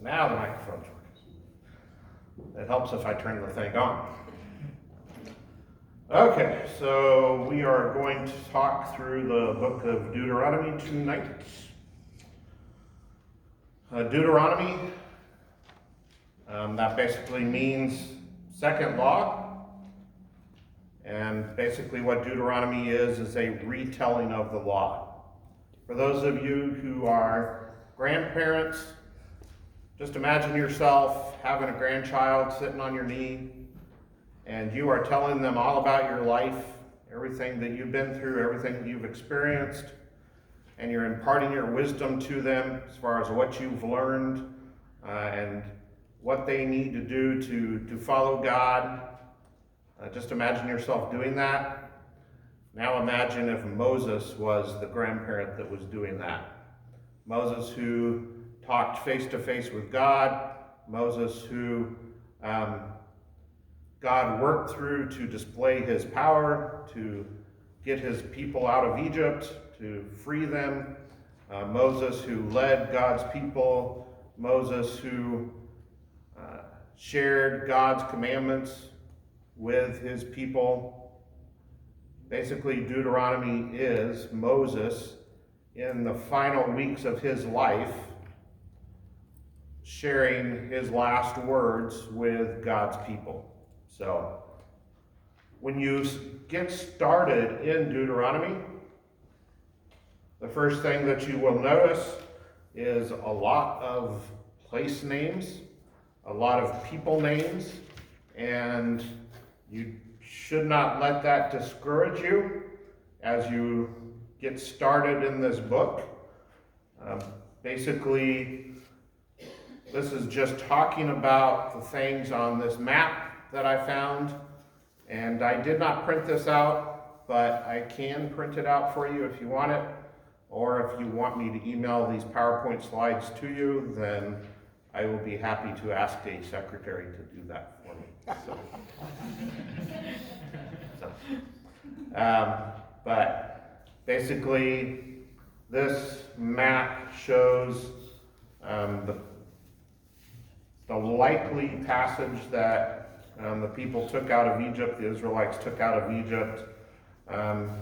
Now the microphone's working. It helps if I turn the thing on. Okay, so we are going to talk through the book of Deuteronomy tonight. Deuteronomy, that basically means second law. And basically what Deuteronomy is a retelling of the law. For those of you who are grandparents, just imagine yourself having a grandchild sitting on your knee, and you are telling them all about your life, everything that you've been through, everything that you've experienced, and you're imparting your wisdom to them as far as what you've learned and what they need to do to follow God. Just imagine yourself doing that. Now imagine if Moses was the grandparent that was doing that. Moses who talked face to face with God, Moses who God worked through to display his power, to get his people out of Egypt, to free them, Moses who led God's people, Moses who shared God's commandments with his people. Basically, Deuteronomy is Moses in the final weeks of his life sharing his last words with God's people. So, when you get started in Deuteronomy, the first thing that you will notice is a lot of place names, a lot of people names, and you should not let that discourage you as you get started in this book. Basically, this is just talking about the things on this map that I found, and I did not print this out, but I can print it out for you if you want it, or if you want me to email these PowerPoint slides to you, then I will be happy to ask a secretary to do that for me. But basically, this map shows the likely passage that the people took out of Egypt, the Israelites took out of Egypt,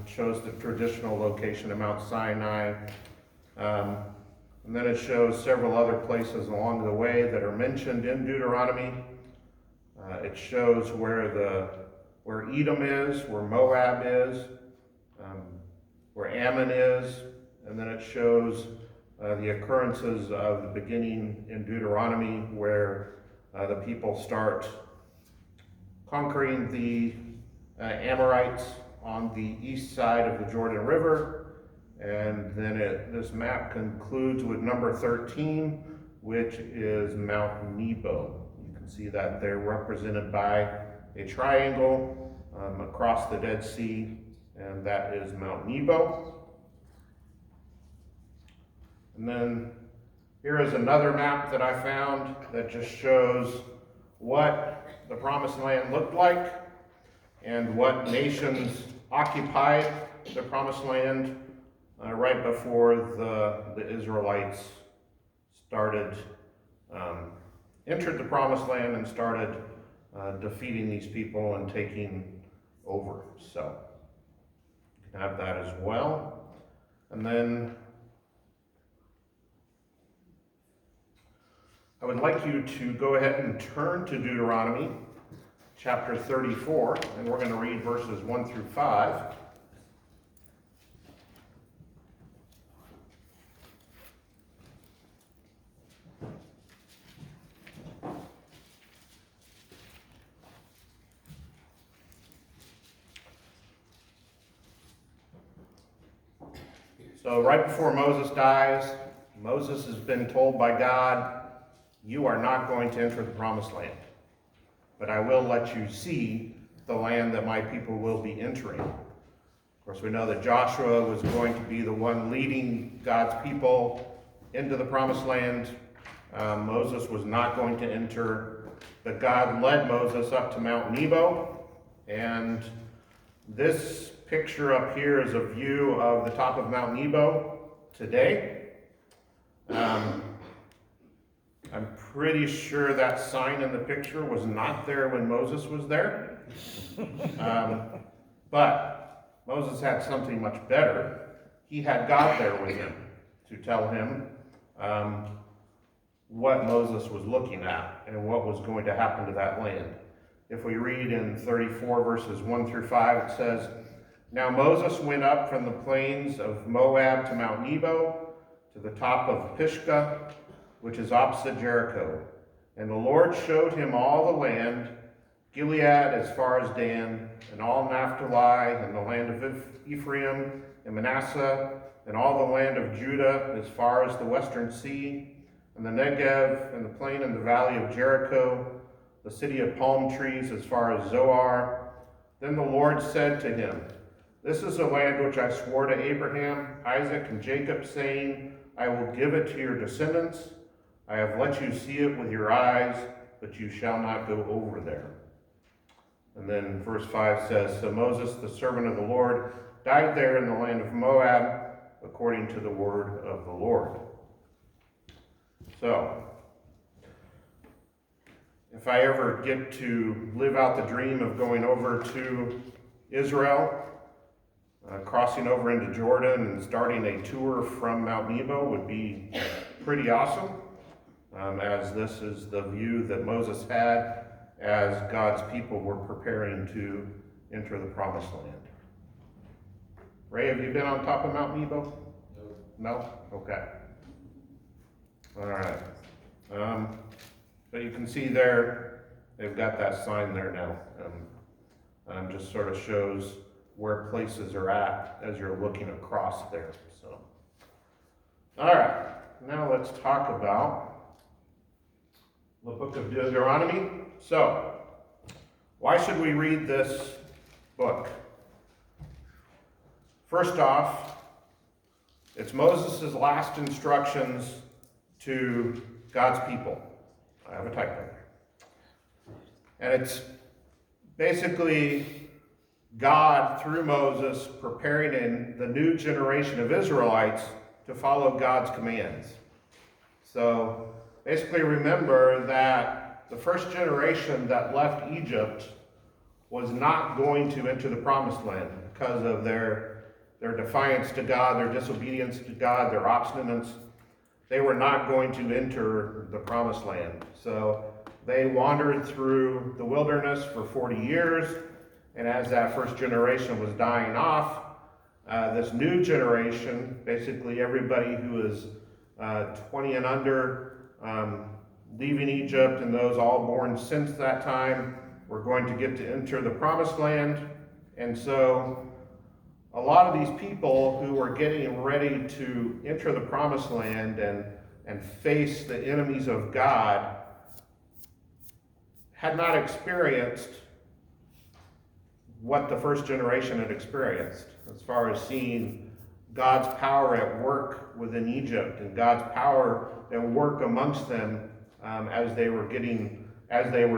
shows the traditional location of Mount Sinai, and then it shows several other places along the way that are mentioned in Deuteronomy. It shows where Edom is, where Moab is, where Ammon is, and then it shows the occurrences of the beginning in Deuteronomy where the people start conquering the Amorites on the east side of the Jordan River. And then this map concludes with number 13, which is Mount Nebo. You can see that they're represented by a triangle across the Dead Sea, and that is Mount Nebo. And then here is another map that I found that just shows what the Promised Land looked like and what nations occupied the Promised Land right before the Israelites entered the Promised Land and started defeating these people and taking over. So you can have that as well. And then I would like you to go ahead and turn to Deuteronomy chapter 34, and we're going to read verses 1 through 5. So right before Moses dies, Moses has been told by God, you are not going to enter the Promised Land, but I will let you see the land that my people will be entering. Of course, we know that Joshua was going to be the one leading God's people into the Promised Land. Moses was not going to enter, but God led Moses up to Mount Nebo, and this picture up here is a view of the top of Mount Nebo today. I'm pretty sure that sign in the picture was not there when Moses was there. But Moses had something much better. He had God there with him to tell him what Moses was looking at and what was going to happen to that land. If we read in 34 verses 1 through 5, it says, "Now Moses went up from the plains of Moab to Mount Nebo, to the top of Pisgah, which is opposite Jericho. And the Lord showed him all the land, Gilead as far as Dan, and all Naphtali, and the land of Ephraim, and Manasseh, and all the land of Judah as far as the western sea, and the Negev, and the plain and the valley of Jericho, the city of palm trees as far as Zoar. Then the Lord said to him, This is the land which I swore to Abraham, Isaac, and Jacob, saying, I will give it to your descendants. I have let you see it with your eyes, but you shall not go over there." And then verse 5 says, "So Moses, the servant of the Lord, died there in the land of Moab, according to the word of the Lord." So, if I ever get to live out the dream of going over to Israel, crossing over into Jordan and starting a tour from Mount Nebo would be pretty awesome, as this is the view that Moses had as God's people were preparing to enter the Promised Land. Ray, have you been on top of Mount Nebo? No? Okay. All right. But you can see there, they've got that sign there now. Just sort of shows where places are at as you're looking across there. So, all right. Now let's talk about the book of Deuteronomy. So, why should we read this book? First off, it's Moses' last instructions to God's people. I have a typo. And it's basically God, through Moses, preparing in the new generation of Israelites to follow God's commands. So basically remember that the first generation that left Egypt was not going to enter the Promised Land because of their defiance to God, their disobedience to God, their obstinance. They were not going to enter the Promised Land. So they wandered through the wilderness for 40 years, and as that first generation was dying off, this new generation, basically everybody who is 20 and under, leaving Egypt, and those all born since that time, were going to get to enter the Promised Land. And so a lot of these people who were getting ready to enter the Promised Land and face the enemies of God had not experienced what the first generation had experienced, as far as seeing God's power at work within Egypt and God's power at work amongst them as they were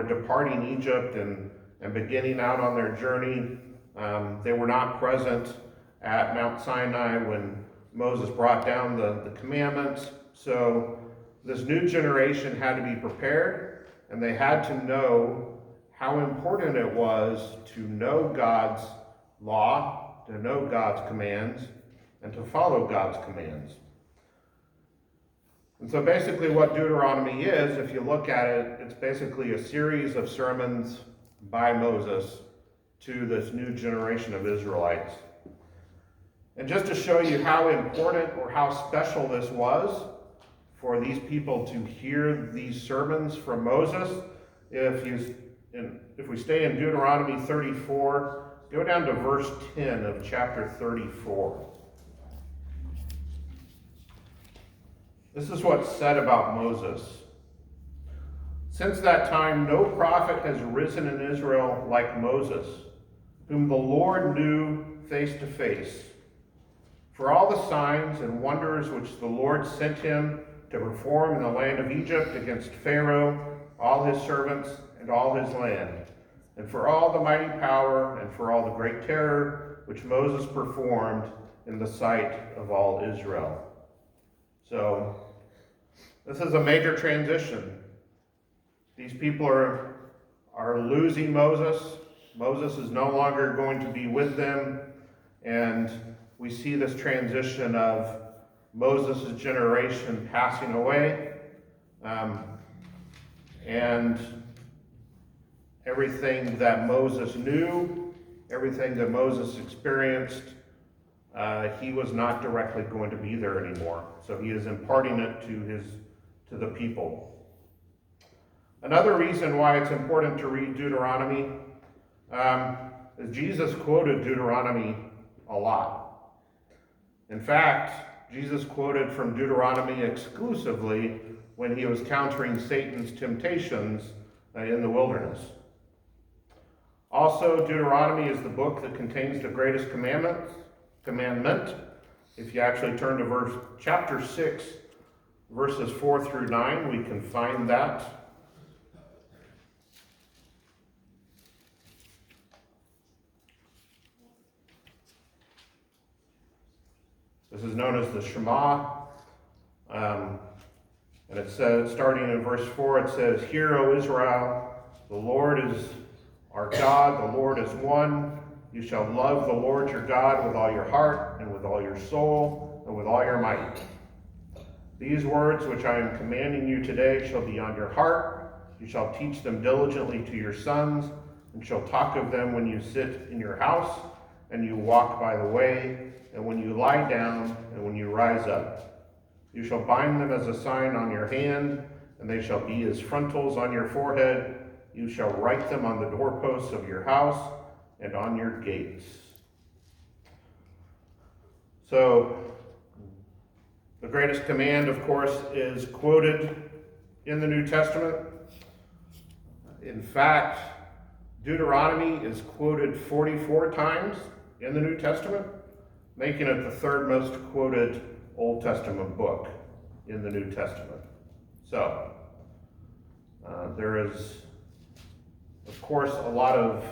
departing Egypt and beginning out on their journey. They were not present at Mount Sinai when Moses brought down the commandments. So this new generation had to be prepared, and they had to know how important it was to know God's law, to know God's commands, and to follow God's commands. And so basically what Deuteronomy is, if you look at it, it's basically a series of sermons by Moses to this new generation of Israelites. And just to show you how important or how special this was for these people to hear these sermons from Moses, if we stay in Deuteronomy 34, go down to verse 10 of chapter 34. This is what's said about Moses. "Since that time, no prophet has risen in Israel like Moses, whom the Lord knew face to face. For all the signs and wonders which the Lord sent him to perform in the land of Egypt against Pharaoh, all his servants, and all his land, and for all the mighty power and for all the great terror which Moses performed in the sight of all Israel." So This is a major transition. These people are losing Moses. Moses is no longer going to be with them, and we see this transition of Moses' generation passing away, and everything that Moses knew, everything that Moses experienced, he was not directly going to be there anymore. So he is imparting it to the people. Another reason why it's important to read Deuteronomy is Jesus quoted Deuteronomy a lot. In fact, Jesus quoted from Deuteronomy exclusively when he was countering Satan's temptations in the wilderness. Also, Deuteronomy is the book that contains the greatest commandment. If you actually turn to chapter 6, verses 4 through 9, we can find that. This is known as the Shema, and it says, starting in verse 4, it says, "Hear, O Israel, the Lord is our God, the Lord is one. You shall love the Lord your God with all your heart, and with all your soul, and with all your might. These words which I am commanding you today shall be on your heart. You shall teach them diligently to your sons, and shall talk of them when you sit in your house, and you walk by the way, and when you lie down, and when you rise up. You shall bind them as a sign on your hand, and they shall be as frontals on your forehead. You shall write them on the doorposts of your house and on your gates." So, the greatest command, of course, is quoted in the New Testament. In fact, Deuteronomy is quoted 44 times in the New Testament, making it the third most quoted Old Testament book in the New Testament. So, there is, of course, a lot of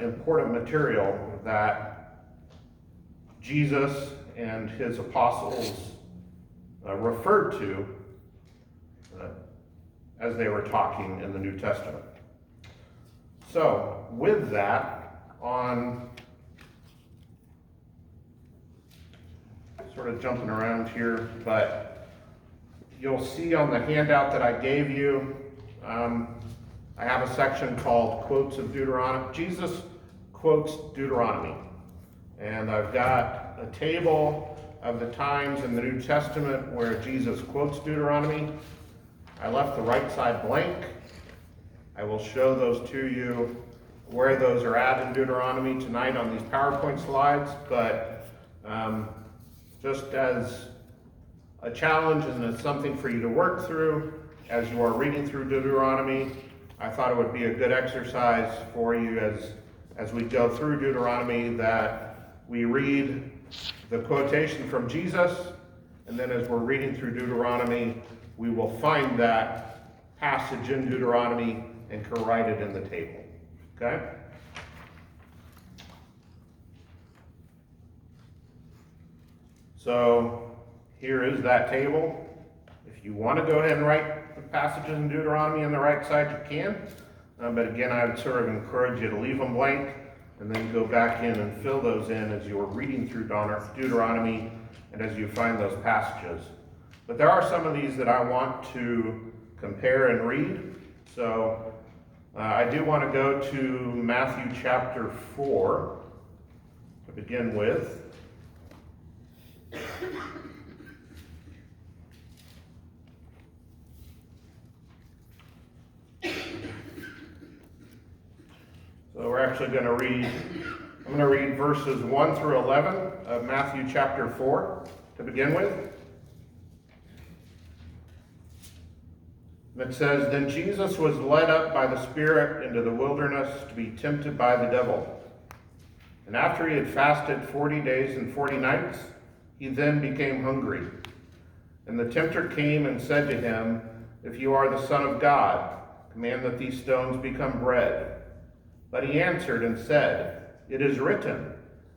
important material that Jesus and his apostles referred to as they were talking in the New Testament. So, with that, on sort of jumping around here, but you'll see on the handout that I gave you, I have a section called Quotes of Deuteronomy. Jesus quotes Deuteronomy. And I've got a table of the times in the New Testament where Jesus quotes Deuteronomy. I left the right side blank. I will show those to you where those are at in Deuteronomy tonight on these PowerPoint slides, but just as a challenge and as something for you to work through as you are reading through Deuteronomy, I thought it would be a good exercise for you as we go through Deuteronomy, that we read the quotation from Jesus, and then as we're reading through Deuteronomy, we will find that passage in Deuteronomy and can write it in the table. Okay? So here is that table. If you want to go ahead and write the passages in Deuteronomy on the right side, you can. But again, I would sort of encourage you to leave them blank and then go back in and fill those in as you're reading through Deuteronomy and as you find those passages. But there are some of these that I want to compare and read. So I do want to go to Matthew chapter 4 to begin with. So we're actually going to I'm going to read verses 1 through 11 of Matthew chapter 4 to begin with. And it says, "Then Jesus was led up by the Spirit into the wilderness to be tempted by the devil. And after he had fasted 40 days and 40 nights, he then became hungry. And the tempter came and said to him, 'If you are the Son of God, command that these stones become bread.' But he answered and said, 'It is written,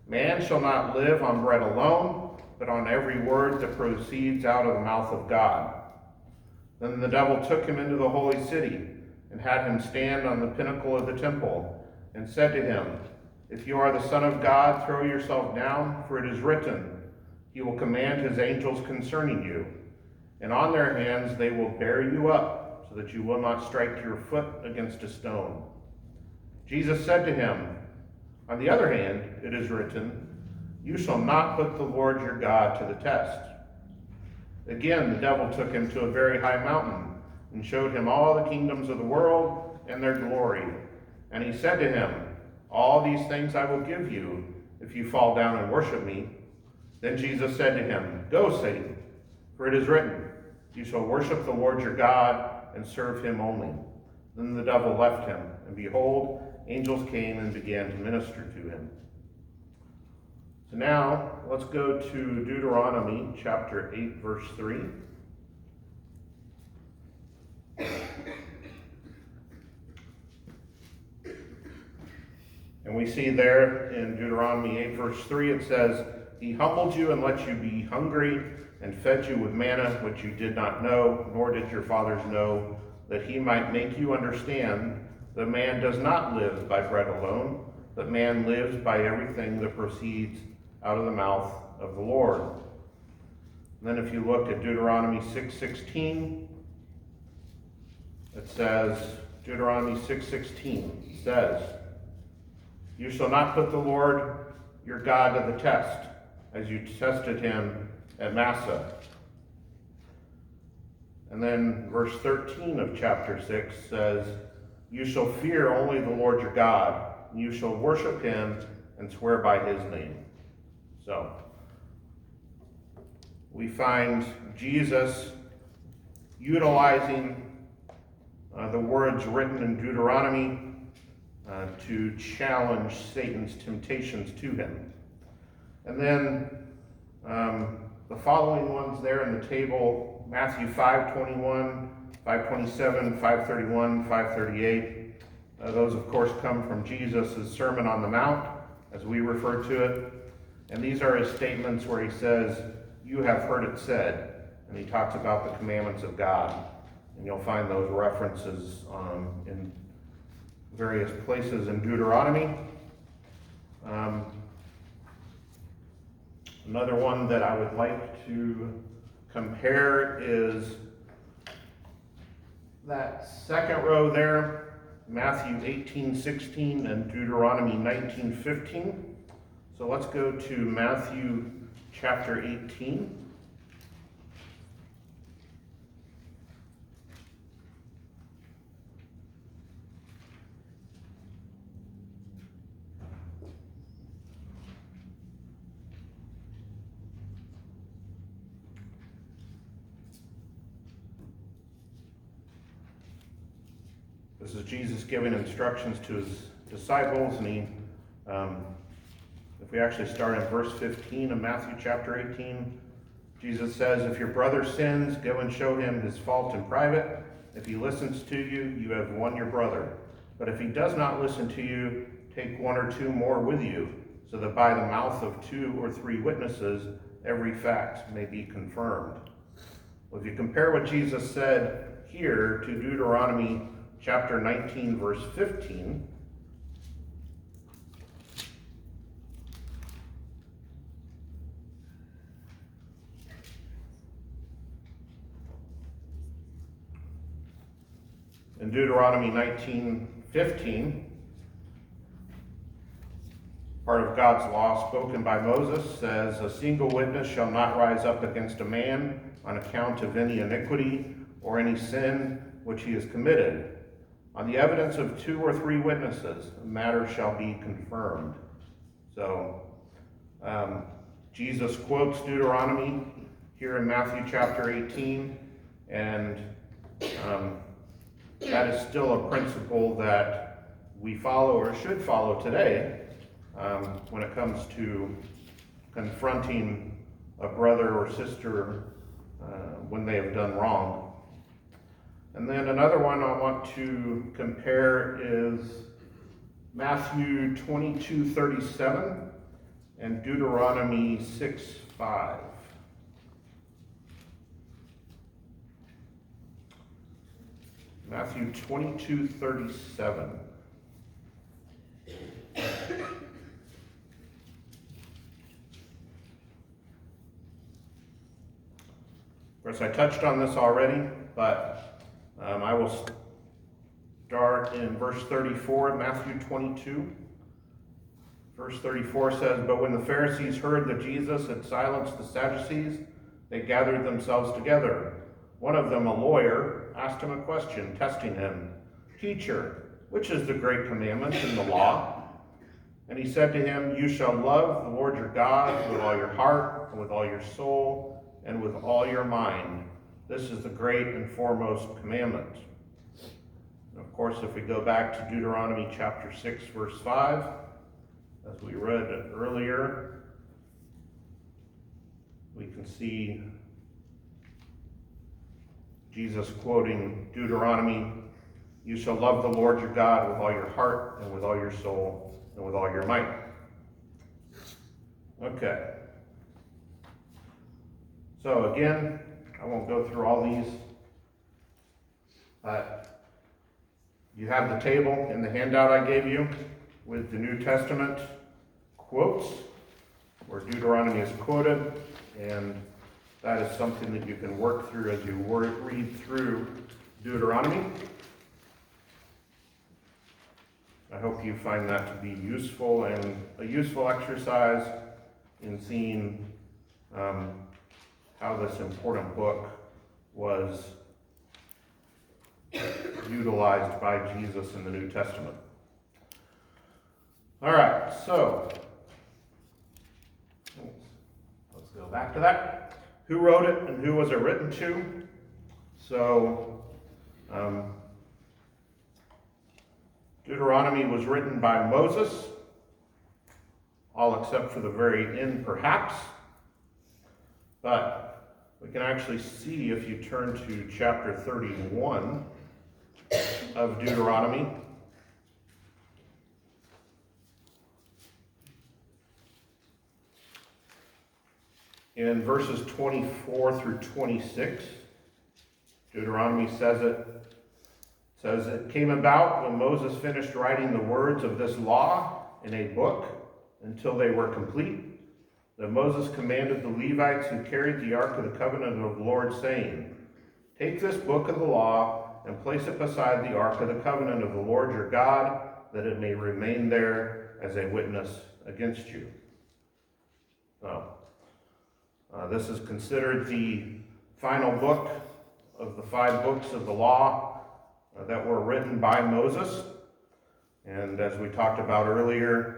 man shall not live on bread alone, but on every word that proceeds out of the mouth of God.' Then the devil took him into the holy city and had him stand on the pinnacle of the temple and said to him, "If you are the Son of God, throw yourself down, for it is written, he will command his angels concerning you, and on their hands they will bear you up, so that you will not strike your foot against a stone." Jesus said to him, "On the other hand, it is written, you shall not put the Lord your God to the test." Again, the devil took him to a very high mountain and showed him all the kingdoms of the world and their glory. And he said to him, "All these things I will give you if you fall down and worship me." Then Jesus said to him, "Go, Satan, for it is written, you shall worship the Lord your God and serve him only." Then the devil left him, and behold, angels came and began to minister to him. So now, let's go to Deuteronomy chapter 8, verse 3. And we see there in Deuteronomy 8, verse 3, it says, "He humbled you and let you be hungry, and fed you with manna which you did not know, nor did your fathers know, that he might make you understand that man does not live by bread alone, but man lives by everything that proceeds out of the mouth of the Lord." And then if you look at Deuteronomy 6:16, it says, Deuteronomy 6:16 says, "You shall not put the Lord your God to the test, as you tested him at Massah." And then verse 13 of chapter 6 says, "You shall fear only the Lord your God, and you shall worship him and swear by his name." So, we find Jesus utilizing the words written in Deuteronomy to challenge Satan's temptations to him. And then the following ones there in the table, Matthew 5:21, 5:27, 5:31, 5:38. Those, of course, come from Jesus' Sermon on the Mount, as we refer to it. And these are his statements where he says, "You have heard it said," and he talks about the commandments of God. And you'll find those references in various places in Deuteronomy. Another one that I would like to compare is that second row there, Matthew 18:16 and Deuteronomy 19:15. So let's go to Matthew chapter 18. This is Jesus giving instructions to his disciples, and if we actually start in verse 15 of Matthew chapter 18, Jesus says, "If your brother sins, go and show him his fault in private. If he listens to you, you have won your brother. But if he does not listen to you, take one or two more with you, so that by the mouth of 2 or 3 witnesses, every fact may be confirmed." Well, if you compare what Jesus said here to Deuteronomy chapter 19, verse 15, in Deuteronomy 19:15, part of God's law spoken by Moses says, "A single witness shall not rise up against a man on account of any iniquity or any sin which he has committed. On the evidence of 2 or 3 witnesses, a matter shall be confirmed." So, Jesus quotes Deuteronomy here in Matthew chapter 18, and that is still a principle that we follow or should follow today when it comes to confronting a brother or sister when they have done wrong. And then another one I want to compare is Matthew 22:37 and Deuteronomy 6:5. Matthew 22:37. Of course, I touched on this already, but I will start in verse 34 of Matthew 22. Verse 34 says, "But when the Pharisees heard that Jesus had silenced the Sadducees, they gathered themselves together. One of them, a lawyer, asked him a question, testing him, 'Teacher, which is the great commandment in the law?' And he said to him, 'You shall love the Lord your God with all your heart, and with all your soul, and with all your mind. This is the great and foremost commandment.'" And of course, if we go back to Deuteronomy chapter 6, verse 5, as we read earlier, we can see Jesus quoting Deuteronomy, "You shall love the Lord your God with all your heart, and with all your soul, and with all your might." Okay. So again, I won't go through all these, but you have the table in the handout I gave you with the New Testament quotes where Deuteronomy is quoted, and that is something that you can work through as you read through Deuteronomy. I hope you find that to be useful and a useful exercise in seeing how this important book was utilized by Jesus in the New Testament. All right, so let's go back to that. Who wrote it and who was it written to? So Deuteronomy was written by Moses, all except for the very end perhaps. But we can actually see, if you turn to chapter 31 of Deuteronomy, in verses 24 through 26, Deuteronomy says, "It came about when Moses finished writing the words of this law in a book until they were complete, that Moses commanded the Levites who carried the ark of the covenant of the Lord, saying, 'Take this book of the law and place it beside the ark of the covenant of the Lord your God, that it may remain there as a witness against you.'" So, this is considered the final book of the 5 books of the law that were written by Moses. And as we talked about earlier,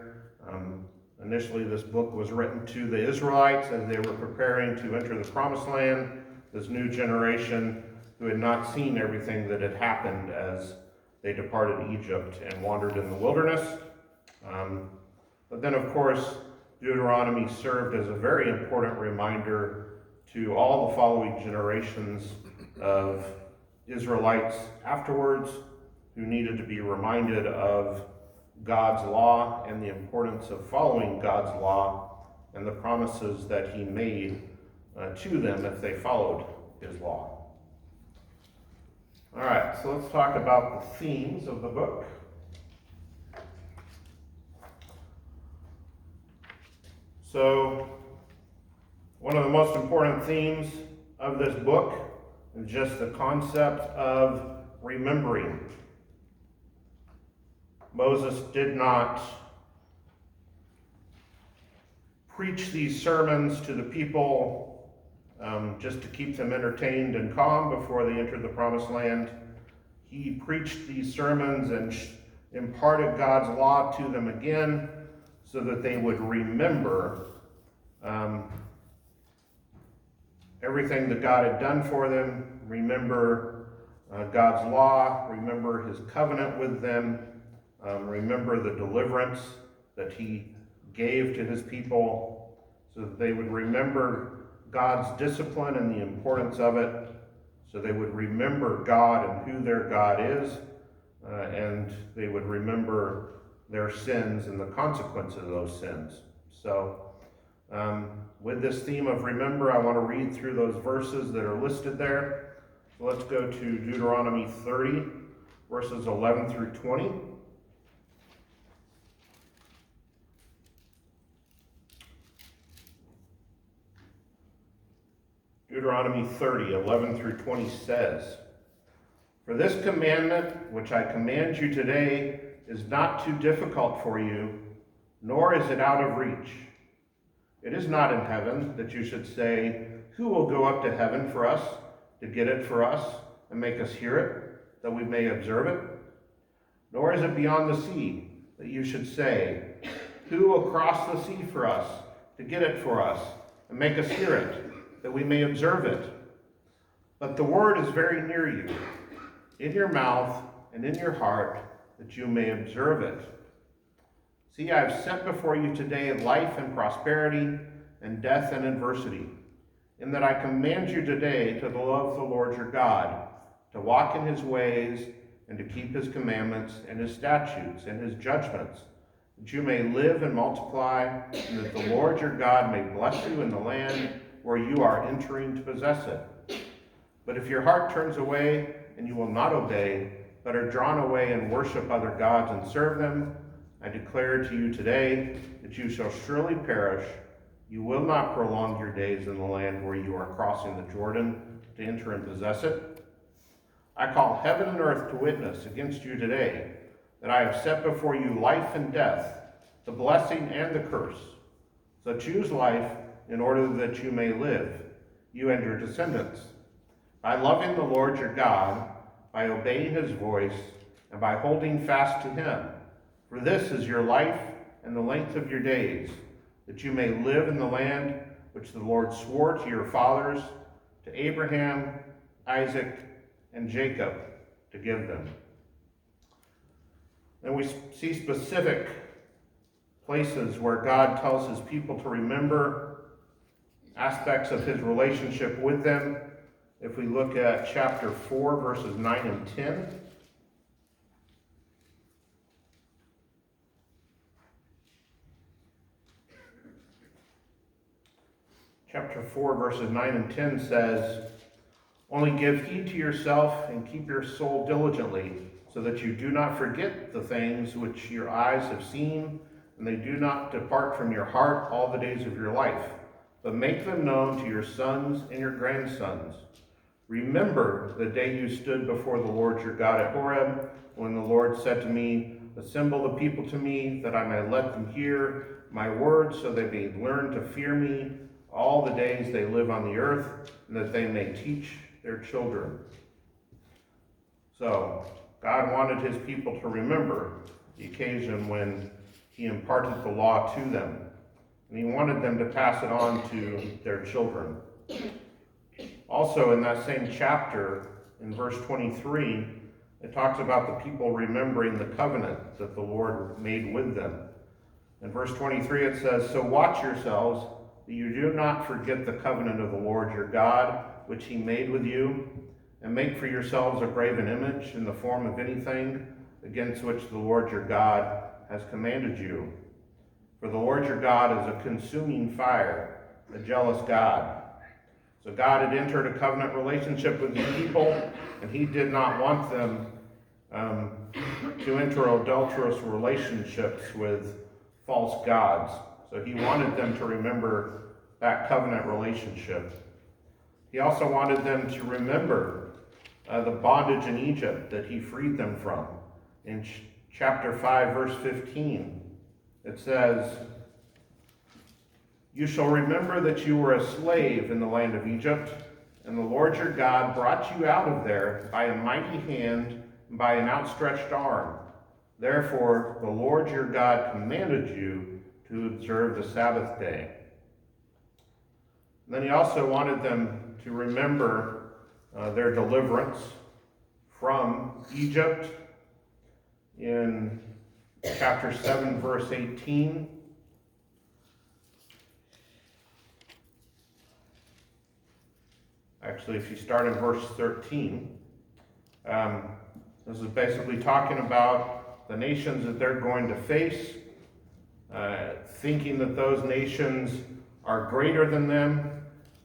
initially this book was written to the Israelites as they were preparing to enter the Promised Land, this new generation who had not seen everything that had happened as they departed Egypt and wandered in the wilderness. But then, of course, Deuteronomy served as a very important reminder to all the following generations of Israelites afterwards who needed to be reminded of God's law and the importance of following God's law and the promises that he made to them if they followed his law. All right, so let's talk about the themes of the book. So, one of the most important themes of this book is just the concept of remembering. Moses did not preach these sermons to the people just to keep them entertained and calm before they entered the Promised Land. He preached these sermons and imparted God's law to them again so that they would remember everything that God had done for them, remember God's law, remember his covenant with them, remember the deliverance that he gave to his people, so that they would remember God's discipline and the importance of it, so they would remember God and who their God is, and they would remember their sins and the consequences of those sins. So with this theme of remember, I want to read through those verses that are listed there. So let's go to Deuteronomy 30. verses 11 through 20. Deuteronomy 30, 11 through 20 says, "For this commandment which I command you today is not too difficult for you, nor is it out of reach. It is not in heaven that you should say, 'Who will go up to heaven for us to get it for us and make us hear it, that we may observe it?' Nor is it beyond the sea that you should say, 'Who will cross the sea for us to get it for us and make us hear it, that we may observe it?' But the word is very near you, in your mouth and in your heart, that you may observe it. See, I have set before you today life and prosperity, and death and adversity, in that I command you today to love the Lord your God, to walk in his ways, and to keep his commandments and his statutes and his judgments, that you may live and multiply, and that the Lord your God may bless you in the land where you are entering to possess it. But if your heart turns away, and you will not obey, but are drawn away and worship other gods and serve them, I declare to you today that you shall surely perish. You will not prolong your days in the land where you are crossing the Jordan to enter and possess it. I call heaven and earth to witness against you today that I have set before you life and death, the blessing and the curse. So choose life in order that you may live, you and your descendants, by loving the Lord your God, by obeying his voice, and by holding fast to him. For this is your life and the length of your days, that you may live in the land which the Lord swore to your fathers, to Abraham, Isaac, and Jacob, to give them." And we see specific places where God tells his people to remember aspects of his relationship with them. If we look at chapter 4, verses 9 and 10. Chapter 4, verses 9 and 10 says, "Only give heed to yourself and keep your soul diligently, so that you do not forget the things which your eyes have seen, and they do not depart from your heart all the days of your life, but make them known to your sons and your grandsons. Remember the day you stood before the Lord your God at Horeb, when the Lord said to me, 'Assemble the people to me, that I may let them hear my words, so they may learn to fear me all the days they live on the earth, and that they may teach their children.'" So, God wanted his people to remember the occasion when he imparted the law to them, and he wanted them to pass it on to their children. Also, in that same chapter, in verse 23, it talks about the people remembering the covenant that the Lord made with them. In verse 23, it says, "So watch yourselves, that you do not forget the covenant of the Lord your God, which he made with you, and make for yourselves a graven image in the form of anything against which the Lord your God has commanded you. For the Lord your God is a consuming fire, a jealous God." So God had entered a covenant relationship with these people, and he did not want them to enter adulterous relationships with false gods. So he wanted them to remember that covenant relationship. He also wanted them to remember the bondage in Egypt that he freed them from. In chapter 5, verse 15, it says, "You shall remember that you were a slave in the land of Egypt, and the Lord your God brought you out of there by a mighty hand and by an outstretched arm. Therefore, the Lord your God commanded you to observe the Sabbath day." And then he also wanted them to remember their deliverance from Egypt in chapter 7, verse 18. Actually, if you start in verse 13, this is basically talking about the nations that they're going to face, thinking that those nations are greater than them.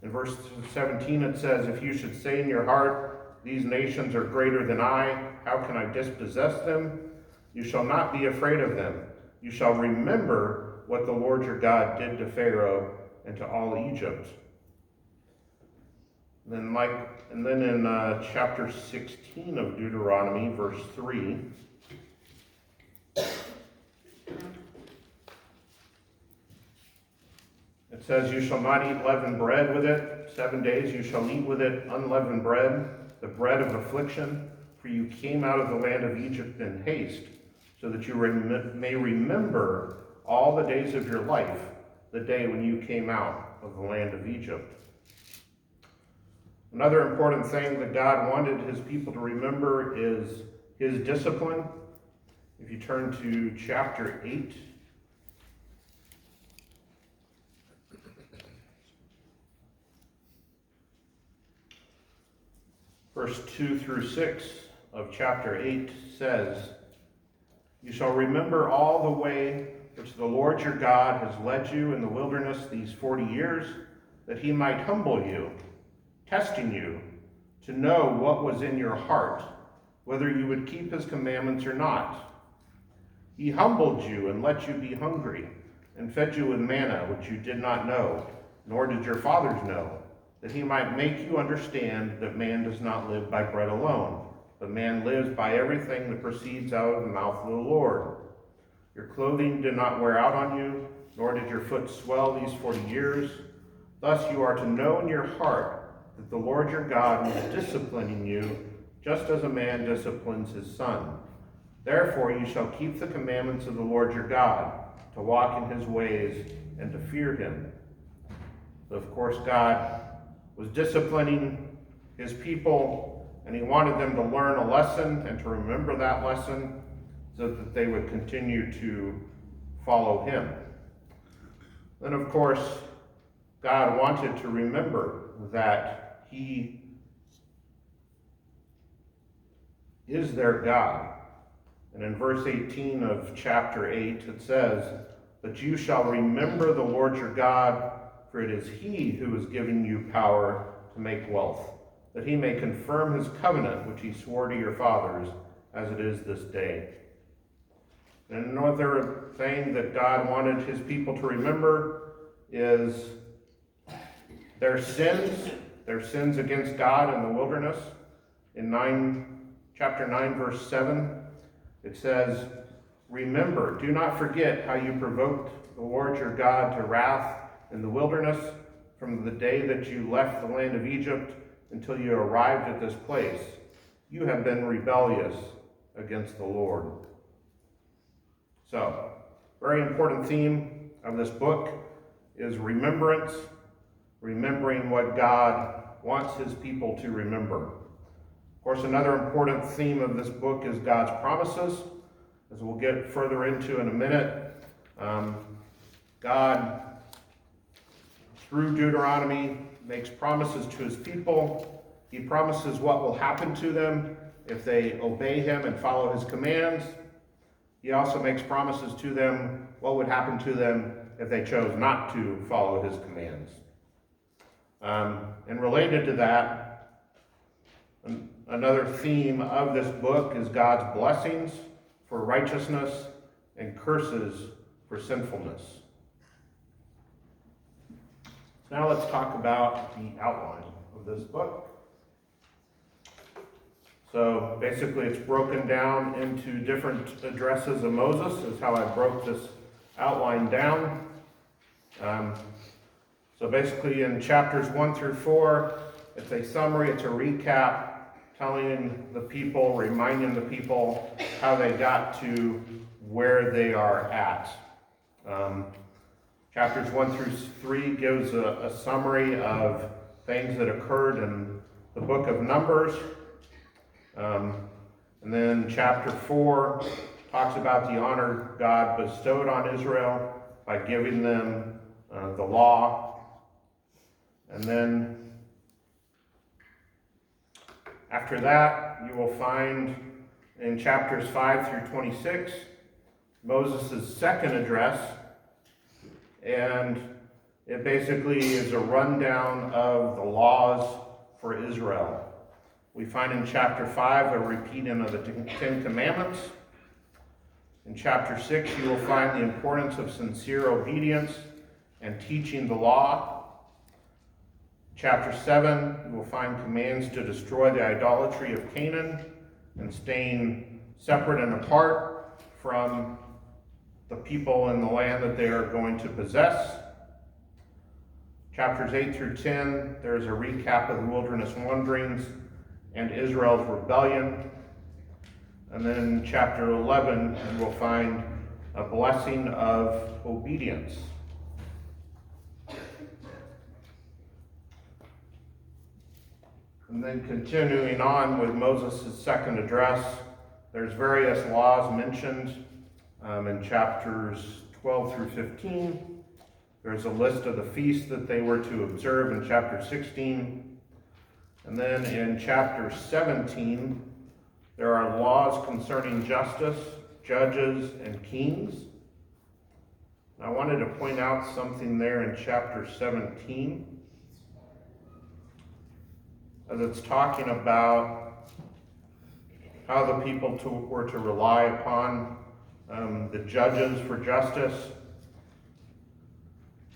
In verse 17 it says, "If you should say in your heart, 'These nations are greater than I,' how can I dispossess them? You shall not be afraid of them. You shall remember what the Lord your God did to Pharaoh and to all Egypt. And then in chapter 16 of Deuteronomy, verse 3, it says, you shall not eat leavened bread with it. 7 days you shall eat with it unleavened bread, the bread of affliction, for you came out of the land of Egypt in haste, so that you may remember all the days of your life, the day when you came out of the land of Egypt. Another important thing that God wanted his people to remember is his discipline. If you turn to chapter 8, verse 2 through 6 of chapter 8 says, you shall remember all the way which the Lord your God has led you in the wilderness these 40 years, that he might humble you, testing you, to know what was in your heart, whether you would keep his commandments or not. He humbled you and let you be hungry, and fed you with manna which you did not know, nor did your fathers know, that he might make you understand that man does not live by bread alone, but man lives by everything that proceeds out of the mouth of the Lord. Your clothing did not wear out on you, nor did your foot swell these 40 years. Thus you are to know in your heart that the Lord your God is disciplining you, just as a man disciplines his son. Therefore you shall keep the commandments of the Lord your God, to walk in his ways and to fear him. So of course God was disciplining his people, and he wanted them to learn a lesson and to remember that lesson so that they would continue to follow him. Then, of course, God wanted to remember that he is their God. And in verse 18 of chapter 8, it says, but you shall remember the Lord your God, for it is he who has given you power to make wealth, that he may confirm his covenant which he swore to your fathers, as it is this day. And another thing that God wanted his people to remember is their sins against God in the wilderness. In chapter 9, verse 7, it says, remember, do not forget how you provoked the Lord your God to wrath in the wilderness from the day that you left the land of Egypt until you arrived at this place. You have been rebellious against the Lord. So, very important theme of this book is remembrance, remembering what God wants his people to remember. Of course, another important theme of this book is God's promises, as we'll get further into in a minute. God, through Deuteronomy, makes promises to his people. He promises what will happen to them if they obey him and follow his commands. He also makes promises to them what would happen to them if they chose not to follow his commands. And related to that, another theme of this book is God's blessings for righteousness and curses for sinfulness. Now let's talk about the outline of this book. So basically it's broken down into different addresses of Moses, is how I broke this outline down. So basically in chapters 1 through 4, it's a summary, it's a recap, telling the people, reminding the people how they got to where they are at. Chapters 1 through 3 gives a summary of things that occurred in the book of Numbers. And then chapter 4 talks about the honor God bestowed on Israel by giving them the law. And then after that, you will find in chapters 5 through 26, Moses' second address. And it basically is a rundown of the laws for Israel, We find in chapter 5 a repeating of the Ten Commandments. In chapter 6, you will find the importance of sincere obedience and teaching the law. Chapter 7, you will find commands to destroy the idolatry of Canaan and staying separate and apart from the people in the land that they are going to possess. Chapters 8 through 10, there is a recap of the wilderness wanderings and Israel's rebellion. And then in chapter 11, you will find a blessing of obedience. And then continuing on with Moses' second address, there's various laws mentioned in chapters 12 through 15. There's a list of the feasts that they were to observe in chapter 16. And then in chapter 17, there are laws concerning justice, judges, and kings. I wanted to point out something there in chapter 17. As it's talking about how the people were to rely upon the judges for justice.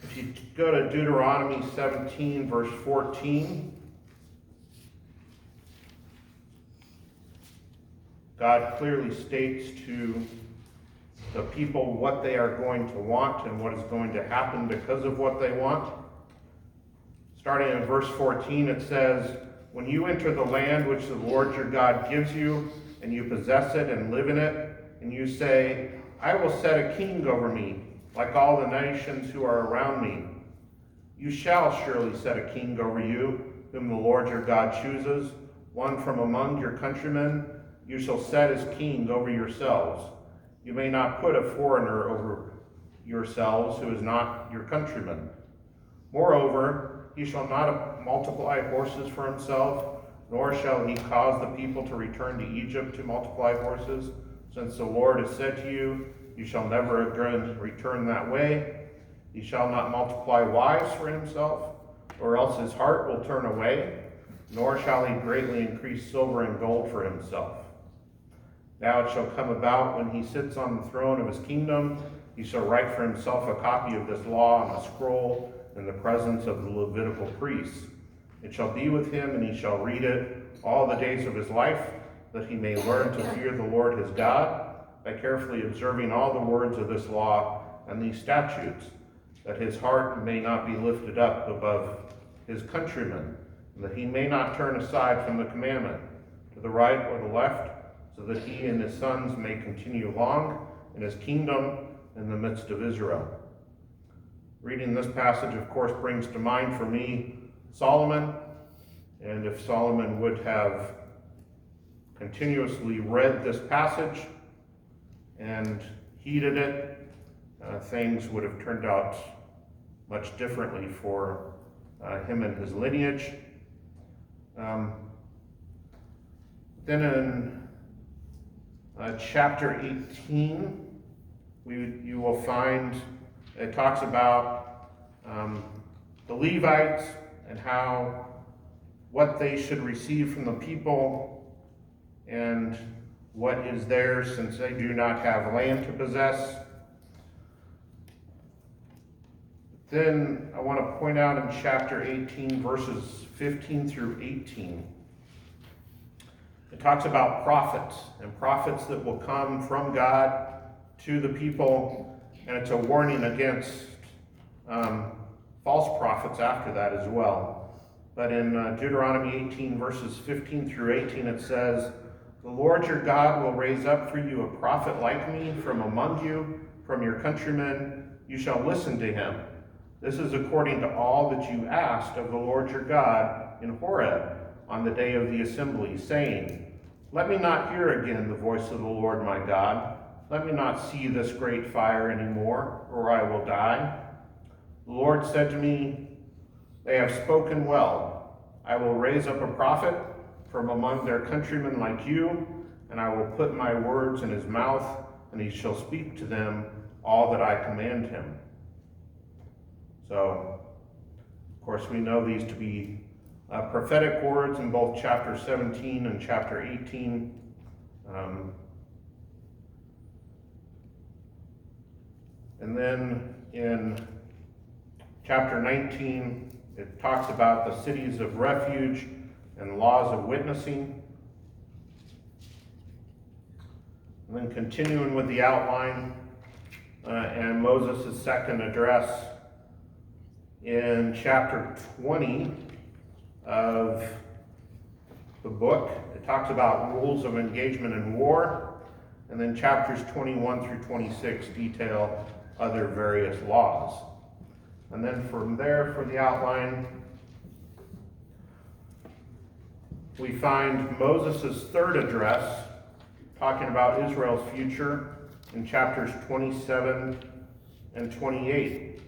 If you go to Deuteronomy 17, verse 14, God clearly states to the people what they are going to want and what is going to happen because of what they want. Starting in verse 14, it says, "When you enter the land which the Lord your God gives you, and you possess it and live in it, and you say, 'I will set a king over me, like all the nations who are around me,' you shall surely set a king over you, whom the Lord your God chooses, one from among your countrymen. You shall set as king over yourselves. You may not put a foreigner over yourselves who is not your countryman. Moreover, he shall not multiply horses for himself, nor shall he cause the people to return to Egypt to multiply horses, since the Lord has said to you, you shall never again return that way. He shall not multiply wives for himself, or else his heart will turn away, nor shall he greatly increase silver and gold for himself. Now it shall come about when he sits on the throne of his kingdom, he shall write for himself a copy of this law on a scroll in the presence of the Levitical priests. It shall be with him, and he shall read it all the days of his life, that he may learn to fear the Lord his God, by carefully observing all the words of this law and these statutes, that his heart may not be lifted up above his countrymen, and that he may not turn aside from the commandment to the right or the left, so that he and his sons may continue long in his kingdom in the midst of Israel." Reading this passage, of course, brings to mind for me Solomon, and if Solomon would have continuously read this passage and heeded it, things would have turned out much differently for him and his lineage. Then in chapter 18, you will find it talks about the Levites and what they should receive from the people and what is theirs, since they do not have land to possess. Then I want to point out in chapter 18, verses 15 through 18, it talks about prophets and prophets that will come from God to the people, and it's a warning against false prophets after that as well. But in Deuteronomy 18, verses 15 through 18, it says, "The Lord your God will raise up for you a prophet like me from among you, from your countrymen. You shall listen to him. This is according to all that you asked of the Lord your God in Horeb on the day of the assembly, saying, 'Let me not hear again the voice of the Lord my God. Let me not see this great fire anymore, or I will die.' The Lord said to me, 'They have spoken well. I will raise up a prophet from among their countrymen like you, and I will put my words in his mouth, and he shall speak to them all that I command him.'" So, of course, we know these to be prophetic words in both chapter 17 and chapter 18. And then in chapter 19, it talks about the cities of refuge and laws of witnessing. And then continuing with the outline and Moses' second address in chapter 20 of the book. It talks about rules of engagement in war. And then chapters 21 through 26 detail other various laws. And then from there, for the outline, we find Moses' third address talking about Israel's future in chapters 27 and 28.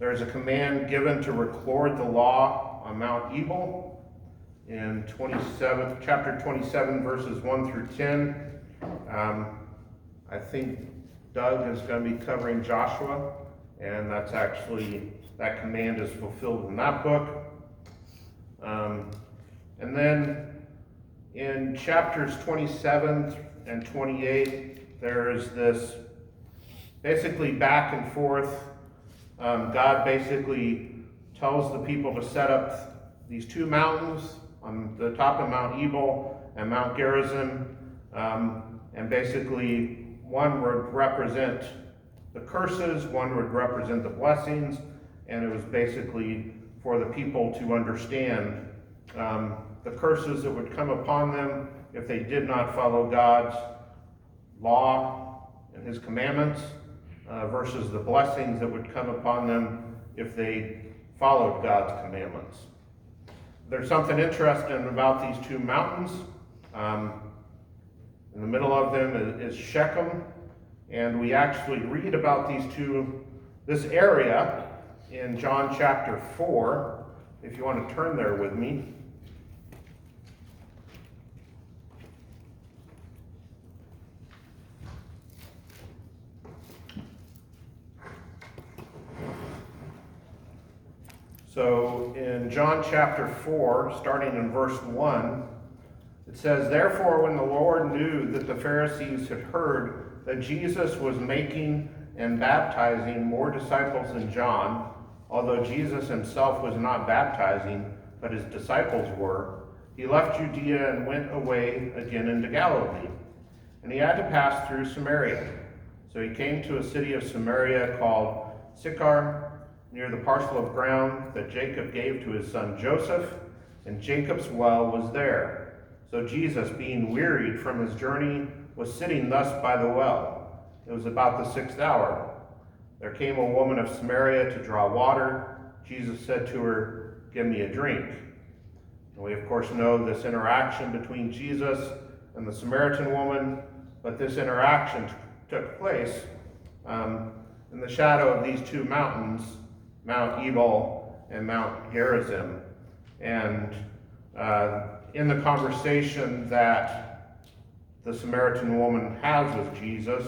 There is a command given to record the law on Mount Ebal in chapter 27, verses 1 through 10. I think Doug is going to be covering Joshua, and that command is fulfilled in that book. And then in chapters 27 and 28, there is this basically back and forth. God basically tells the people to set up these two mountains on the top of Mount Ebal and Mount Gerizim, and basically one would represent the curses, one would represent the blessings, and it was basically for the people to understand the curses that would come upon them if they did not follow God's law and his commandments, versus the blessings that would come upon them if they followed God's commandments. There's something interesting about these two mountains. In the middle of them is Shechem, and we actually read about this area in John chapter 4, if you want to turn there with me. So in John chapter 4, starting in verse 1, it says, "Therefore, when the Lord knew that the Pharisees had heard that Jesus was making and baptizing more disciples than John, although Jesus himself was not baptizing, but his disciples were, he left Judea and went away again into Galilee. And he had to pass through Samaria. So he came to a city of Samaria called Sychar, near the parcel of ground that Jacob gave to his son Joseph, and Jacob's well was there. So Jesus, being wearied from his journey, was sitting thus by the well. It was about the 6th hour. There came a woman of Samaria to draw water. Jesus said to her, 'Give me a drink.'" And we of course know this interaction between Jesus and the Samaritan woman, but this interaction took place in the shadow of these two mountains, Mount Ebal and Mount Gerizim. And in the conversation that the Samaritan woman has with Jesus,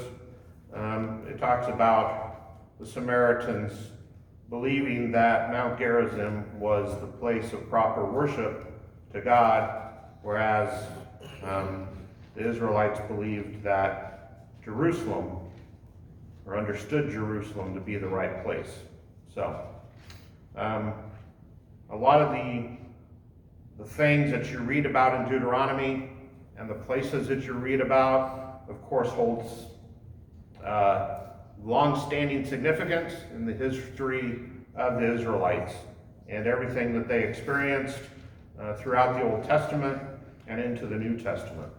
it talks about the Samaritans believing that Mount Gerizim was the place of proper worship to God, whereas the Israelites believed that Jerusalem, or understood Jerusalem to be the right place. So, a lot of the things that you read about in Deuteronomy and the places that you read about, of course, holds long-standing significance in the history of the Israelites and everything that they experienced throughout the Old Testament and into the New Testament.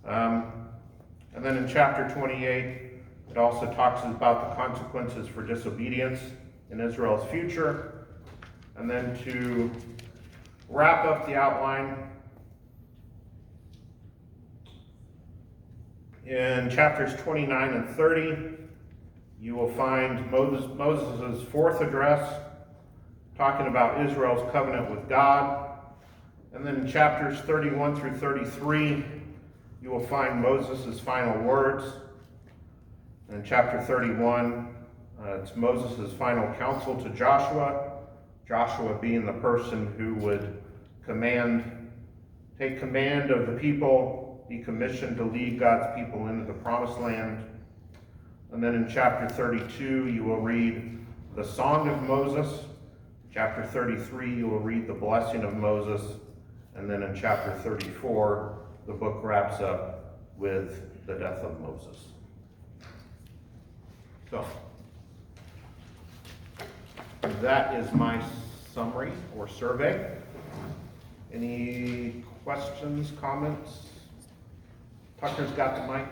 And then in chapter 28, it also talks about the consequences for disobedience in Israel's future. And then to wrap up the outline, in chapters 29 and 30, you will find Moses' fourth address talking about Israel's covenant with God. And then in chapters 31 through 33, you will find Moses' final words. And in chapter 31, it's Moses' final counsel to Joshua. Joshua being the person who would take command of the people, be commissioned to lead God's people into the promised land. And then in chapter 32, you will read the Song of Moses. Chapter 33, you will read the blessing of Moses. And then in chapter 34, the book wraps up with the death of Moses. So, that is my summary or survey. Any questions, comments? Tucker's got the mic.